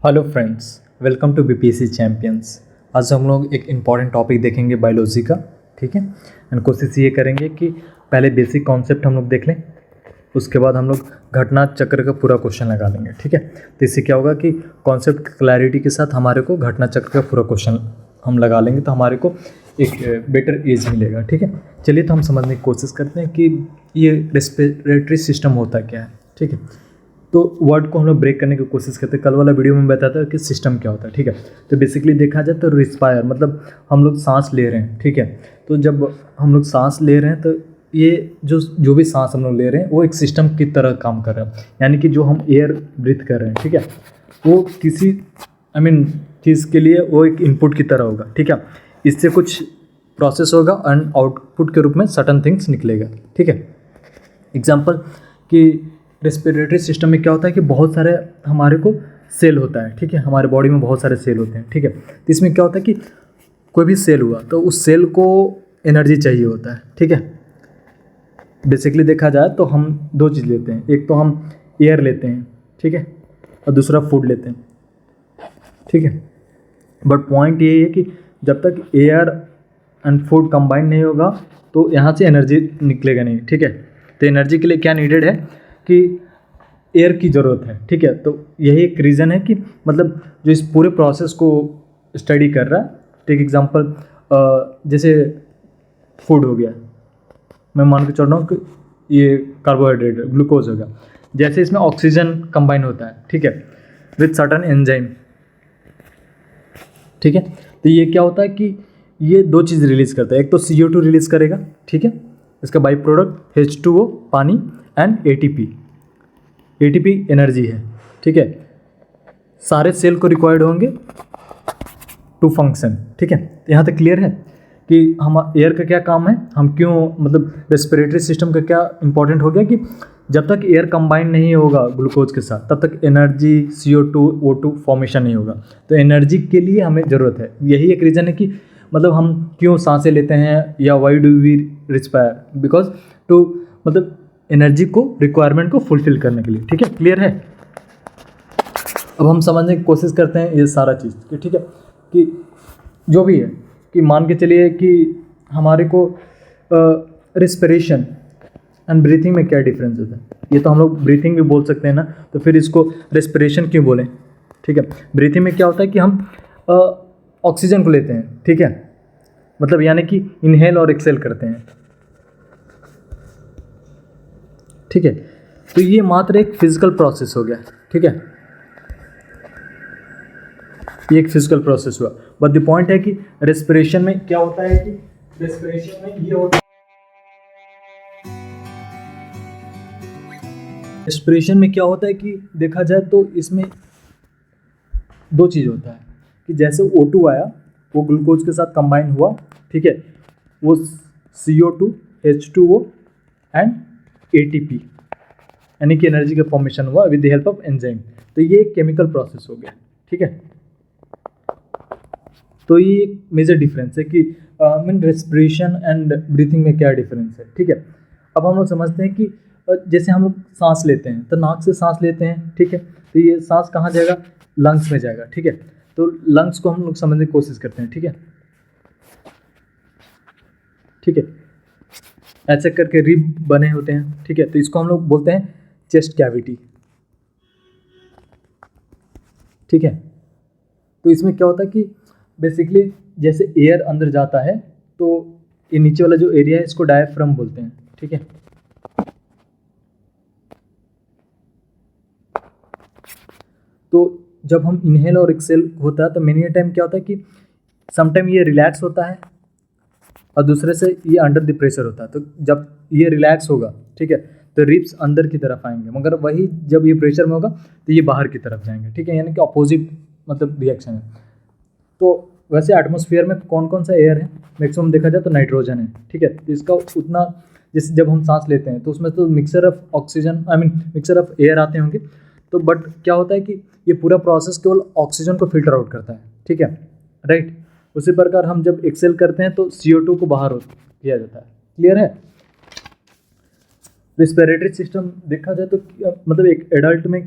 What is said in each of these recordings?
Hello friends, welcome to BPSC champions. आज हम लोग एक इम्पॉर्टेंट टॉपिक देखेंगे बायोलॉजी का। ठीक है, एंड कोशिश ये करेंगे कि पहले बेसिक कॉन्सेप्ट हम लोग देख लें, उसके बाद हम लोग घटना चक्र का पूरा क्वेश्चन लगा लेंगे। ठीक है, तो इससे क्या होगा कि कॉन्सेप्ट क्लैरिटी के साथ हमारे को घटना चक्र का पूरा क्वेश्चन हम लगा लेंगे, तो हमारे को एक बेटर एज मिलेगा। ठीक है, चलिए तो हम समझने की कोशिश करते हैं कि ये रेस्पिरेटरी सिस्टम होता क्या है। ठीक है, तो वर्ड को हम लोग ब्रेक करने की कोशिश करते हैं। कल वाला वीडियो में बताया था कि सिस्टम क्या होता है। ठीक है, तो बेसिकली देखा जाए तो रिस्पायर मतलब हम लोग सांस ले रहे हैं। ठीक है, तो जब हम लोग सांस ले रहे हैं तो ये जो भी सांस हम लोग ले रहे हैं वो एक सिस्टम की तरह काम कर रहा है, यानी कि जो हम एयर ब्रीथ कर रहे हैं, ठीक है, वो किसी चीज़ के लिए वो एक इनपुट की तरह होगा। ठीक है, इससे कुछ प्रोसेस होगा एंड आउटपुट के रूप में सर्टन थिंग्स निकलेगा। ठीक है, एग्जाम्पल कि रेस्पिरेटरी सिस्टम में क्या होता है कि बहुत सारे हमारे को सेल होता है। ठीक है, हमारे बॉडी में बहुत सारे सेल होते हैं। ठीक है, तो इसमें क्या होता है कि कोई भी सेल हुआ तो उस सेल को एनर्जी चाहिए होता है। ठीक है, बेसिकली देखा जाए तो हम दो चीज़ लेते हैं, एक तो हम एयर लेते हैं, ठीक है, और दूसरा फूड लेते हैं। ठीक है, बट पॉइंट ये है कि जब तक एयर एंड फूड कंबाइन नहीं होगा तो यहाँ से एनर्जी निकलेगा नहीं। ठीक है, तो एनर्जी के लिए क्या नीडेड है कि एयर की ज़रूरत है। ठीक है, तो यही एक रीज़न है कि मतलब जो इस पूरे प्रोसेस को स्टडी कर रहा है। टेक एग्जांपल, जैसे फूड हो गया, मैं मान के चल रहा हूँ कि ये कार्बोहाइड्रेट ग्लूकोज होगा, जैसे इसमें ऑक्सीजन कंबाइन होता है, ठीक है, विथ सर्टन एंजाइम। ठीक है, तो ये क्या होता है कि ये दो चीज़ रिलीज़ करता है, एक तो CO2 रिलीज़ करेगा, ठीक है, इसका बाई प्रोडक्ट H2O पानी एंड ATP एनर्जी है। ठीक है, सारे सेल को रिक्वायर्ड होंगे टू फंक्शन। ठीक है, यहाँ तक क्लियर है कि हम एयर का क्या काम है, हम क्यों मतलब रेस्पिरेटरी सिस्टम का क्या इंपॉर्टेंट हो गया कि जब तक एयर कंबाइन नहीं होगा ग्लूकोज के साथ तब तक एनर्जी CO2 O2 फॉर्मेशन नहीं होगा। तो एनर्जी के लिए हमें ज़रूरत है। यही एक रीज़न है कि मतलब हम क्यों सांसें लेते हैं या why do we respire, because to मतलब एनर्जी को रिक्वायरमेंट को फुलफिल करने के लिए। ठीक है, क्लियर है। अब हम समझने की कोशिश करते हैं ये सारा चीज़ कि ठीक है कि जो भी है कि मान के चलिए कि हमारे को रिस्पिरेशन एंड ब्रीथिंग में क्या डिफरेंस होता है। ये तो हम लोग ब्रीथिंग भी बोल सकते हैं ना, तो फिर इसको रेस्पिरेशन क्यों बोलें। ठीक है, ब्रीथिंग में क्या होता है कि हम ऑक्सीजन को लेते हैं, ठीक है, मतलब यानी कि इनहेल और एक्सेल करते हैं। ठीक है, तो ये मात्र एक फिजिकल प्रोसेस हो गया। ठीक है, ये एक फिजिकल प्रोसेस हुआ, बट द पॉइंट है कि रेस्पिरेशन में क्या होता है कि रेस्पिरेशन में ये होता है, रेस्पिरेशन में क्या होता है कि देखा जाए तो इसमें दो चीज़ होता है कि जैसे O2 आया वो ग्लूकोज के साथ कंबाइन हुआ, ठीक है, वो CO2 H2O एंड ATP यानी कि एनर्जी का फॉर्मेशन हुआ with the help of enzyme. तो ये एक केमिकल प्रोसेस हो गया। ठीक है, तो ये एक मेजर डिफरेंस है कि रेस्पिरेशन एंड ब्रीथिंग में क्या डिफरेंस है। ठीक है, अब हम लोग समझते हैं कि जैसे हम लोग सांस लेते हैं तो नाक से सांस लेते हैं, ठीक है, तो ये सांस कहाँ जाएगा, लंग्स में जाएगा। ठीक है, तो लंग्स को हम लोग समझने की कोशिश करते हैं। ठीक है, ठीक है, ऐसे करके रिब बने होते हैं। ठीक है, तो इसको हम लोग बोलते हैं चेस्ट कैविटी। ठीक है, तो इसमें क्या होता है कि बेसिकली जैसे एयर अंदर जाता है तो ये नीचे वाला जो एरिया है इसको डायफ्राम बोलते हैं। ठीक है, तो जब हम इनहेल और एक्सेल होता है तो मेनी टाइम क्या होता है कि समटाइम ये रिलैक्स होता है और दूसरे से ये अंडर द प्रेशर होता है। तो जब ये रिलैक्स होगा, ठीक है, तो रिब्स अंदर की तरफ आएंगे, मगर वही जब ये प्रेशर में होगा तो ये बाहर की तरफ जाएंगे। ठीक है, यानी कि अपोजिट मतलब रिएक्शन है। तो वैसे एटमॉस्फेयर में कौन कौन सा एयर है, मैक्सिमम देखा जाए तो नाइट्रोजन है। ठीक है, तो इसका उतना जैसे जब हम सांस लेते हैं तो उसमें तो mixer of oxygen mixer of air आते होंगे, तो बट क्या होता है कि ये पूरा प्रोसेस केवल ऑक्सीजन को फिल्टर आउट करता है। ठीक है, राइट। उसी प्रकार हम जब एक्सेल करते हैं तो CO2 को बाहर किया जाता है। क्लियर है। रिस्पिरेटरी सिस्टम देखा जाए तो मतलब एक एडल्ट में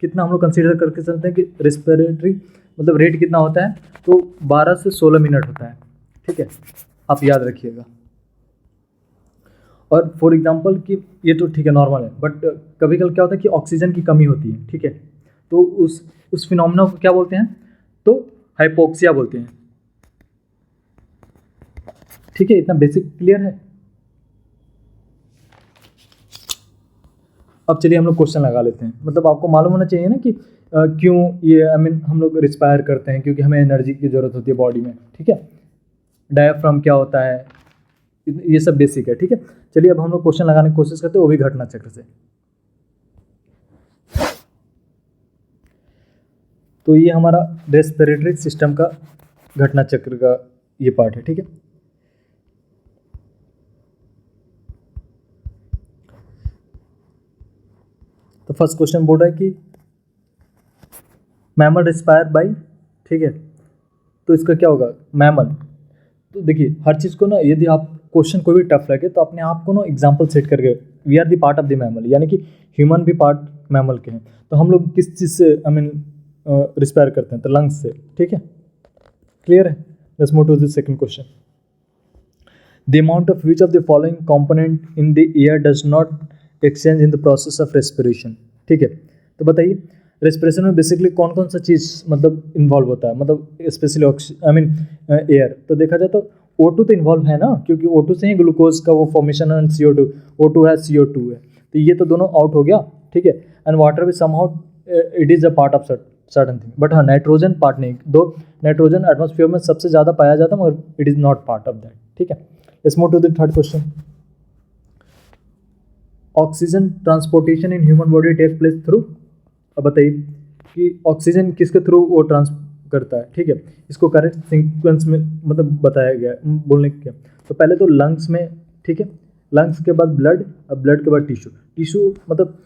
कितना हम लोग कंसीडर करके चलते हैं कि रेस्पिरेटरी मतलब रेट कितना होता है, तो 12 से 16 मिनट होता है, ठीक है, आप याद रखिएगा। और फॉर एग्जांपल कि ये तो ठीक है नॉर्मल है, बट कभी कभी क्या होता है कि ऑक्सीजन की कमी होती है, ठीक है, तो उस फिनोमेना को क्या बोलते हैं, तो हाइपोक्सिया बोलते हैं, ठीक है। इतना बेसिक क्लियर है। अब चलिए हम लोग क्वेश्चन लगा लेते हैं। मतलब आपको मालूम होना चाहिए ना कि क्यों ये हम लोग रिस्पायर करते हैं, क्योंकि हमें एनर्जी की ज़रूरत होती है बॉडी में, ठीक है। डायफ्राम क्या होता है, ये सब बेसिक है, ठीक है। चलिए अब हम लोग क्वेश्चन लगाने की कोशिश करते हैं, वो भी घटना चक्र से। तो ये हमारा रेस्पिरेटरी सिस्टम का घटना चक्र का ये पार्ट है, ठीक है। तो फर्स्ट क्वेश्चन बोल रहा है कि मैमल रिस्पायर बाय, ठीक है, तो इसका क्या होगा मैमल। तो देखिए हर चीज़ को ना, यदि आप क्वेश्चन कोई भी टफ लगे तो अपने आप को ना एग्जाम्पल सेट करके, we are the part of the mammal, यानी कि ह्यूमन भी पार्ट मैमल के हैं। तो हम लोग किस चीज़ से रिस्पायर करते हैं, तो लंग्स से, ठीक है, क्लियर है। Let's move to the second question. The amount of which of the following component in the air does not exchange in the process of respiration, ठीक है। तो बताइए रेस्पिरेशन में बेसिकली कौन कौन सा चीज़ मतलब इन्वॉल्व होता है, मतलब स्पेशली एयर। तो देखा जाए तो O2 तो इन्वॉल्व है ना, क्योंकि O2 से ही ग्लूकोज का वो फॉर्मेशन है, CO2, O2 है, CO2 है, तो ये तो दोनों आउट हो गया, ठीक है। एंड वाटर भी somehow it is a part of certain thing, but हाँ नाइट्रोजन पार्ट नहीं, दो नाइट्रोजन एटमॉस्फेयर में सबसे ज़्यादा पाया जाता है, मगर it is not part of that, ठीक है। Let's move to the third question. Oxygen transportation in human body take place through. अब बताइए कि ऑक्सीजन किसके थ्रू वो ट्रांस करता है, ठीक है। इसको करेक्ट सीक्वेंस में मतलब बताया गया है बोलने के। तो पहले तो लंग्स में, ठीक है, लंग्स के बाद ब्लड, अब ब्लड के बाद टिश्यू मतलब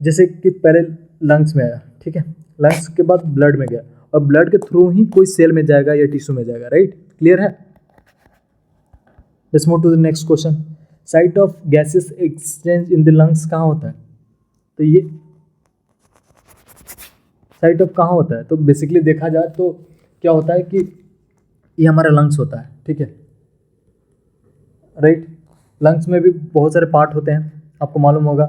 जैसे कि पहले लंग्स में आया, ठीक है, लंग्स के बाद ब्लड में गया, और ब्लड के थ्रू ही कोई सेल में जाएगा या टिश्यू में जाएगा, राइट, क्लियर है। Let's move to the next question. Site of gases exchange in the lungs कहाँ होता है, तो ये साइट ऑफ कहाँ होता है, तो बेसिकली देखा जाए तो क्या होता है कि ये हमारा लंग्स होता है, ठीक है, राइट। लंग्स में भी बहुत सारे पार्ट होते हैं, आपको मालूम होगा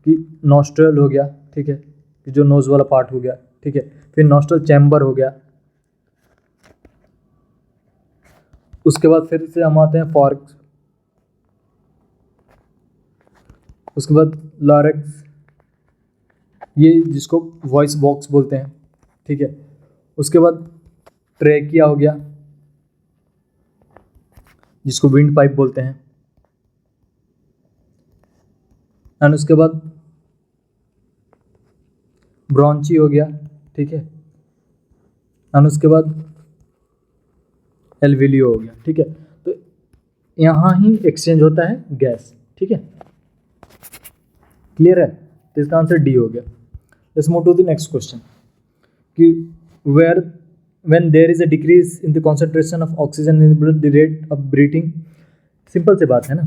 कि नॉस्ट्रल हो गया, ठीक है, कि जो नोज वाला पार्ट हो गया, ठीक है, फिर नॉस्ट्रल चैम्बर हो गया, उसके बाद फिर से हम आते हैं फॉर्क्स, उसके बाद लॉरेक्स, ये जिसको वॉइस बॉक्स बोलते हैं, ठीक है, उसके बाद ट्रेकिया हो गया जिसको विंड पाइप बोलते हैं, एंड उसके बाद ब्रॉन्ची हो गया, ठीक है, एंड उसके बाद एल्विलियो हो गया, ठीक है। तो यहाँ ही एक्सचेंज होता है गैस, ठीक है, क्लियर है। तो इसका आंसर डी हो गया। Let's move to the next question कि where when there is a decrease in the concentration of oxygen in the blood the rate of breathing. Simple सी बात है ना,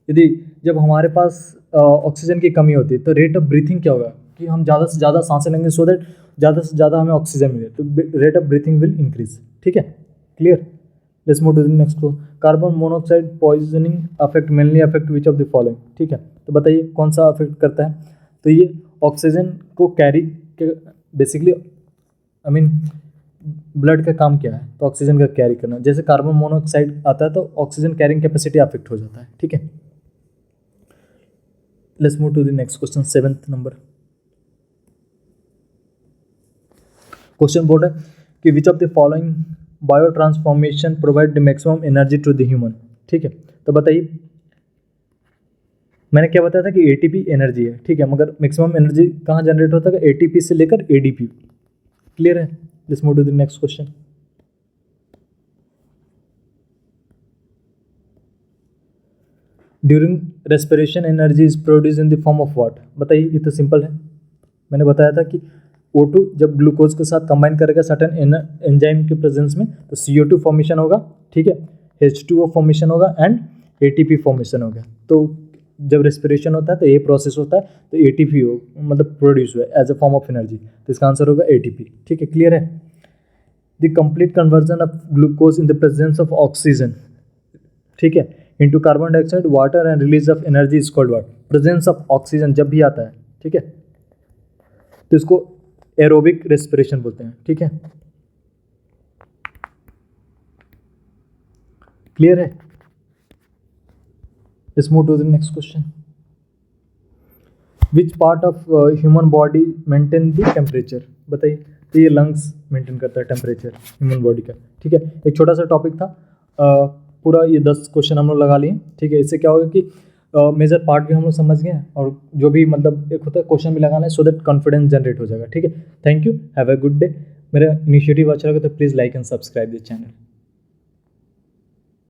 यदि जब हमारे पास ऑक्सीजन की कमी होती है तो रेट ऑफ ब्रीथिंग क्या होगा कि हम ज़्यादा से ज़्यादा सांसें लेंगे, सो दैट ज़्यादा से ज़्यादा हमें ऑक्सीजन मिले, तो rate of breathing will increase, ठीक है, clear. Let's move to the next question. Carbon monoxide poisoning affect mainly affect which of the following, ठीक है। तो बताइए कौन सा अफेक्ट करता है, तो ये ऑक्सीजन को कैरी बेसिकली ब्लड का काम क्या है, तो ऑक्सीजन का कैरी करना। जैसे कार्बन मोनोऑक्साइड आता है तो ऑक्सीजन कैरिंग कैपेसिटी अफेक्ट हो जाता है, ठीक है। Let's move to the next question, 7th number question बोल रहा है कि which of the following biotransformation provide the maximum energy to the human, ठीक है। तो बताइए मैंने क्या बताया था कि एटीपी एनर्जी है, ठीक है, मगर मैक्सिमम एनर्जी कहाँ जनरेट होता है, एटीपी से लेकर एडीपी, क्लियर है। Let's move to the next question. During respiration energy is produce in the form of what, बताइए। ये तो सिंपल है, मैंने बताया था कि O2 जब ग्लूकोज के साथ कंबाइन करेगा सर्टेन एंजाइम के प्रेजेंस में तो CO2 फॉर्मेशन होगा, ठीक है, H2O फॉर्मेशन होगा एंड ATP फॉर्मेशन होगा। तो जब रेस्पिरेशन होता है तो ये प्रोसेस होता है, तो एटीपी हो मतलब प्रोड्यूस हुआ as a form of energy, तो इसका आंसर होगा एटीपी। ठीक है, क्लियर है। The complete conversion of glucose in the presence of oxygen, ठीक है, into carbon dioxide water and release of energy is called what? Presence of oxygen जब भी आता है, ठीक है, तो इसको एरोबिक रेस्पिरेशन बोलते हैं। ठीक है, क्लियर है। Let's move to the next question. Which part of human body maintain the temperature? बताइए। तो ये लंग्स मेंटेन करता है टेम्परेचर ह्यूमन बॉडी का। ठीक है, एक छोटा सा टॉपिक था, पूरा ये 10 क्वेश्चन हम लोग लगा लिए। ठीक है, इससे क्या होगा कि मेजर पार्ट भी हम लोग समझ गए और जो भी मतलब एक होता है क्वेश्चन भी लगाना है, सो दैट कॉन्फिडेंस जनरेट हो जाएगा। ठीक है, thank you, have a good day. मेरा इनिशिएटिव अच्छा लगा तो please like and subscribe this channel.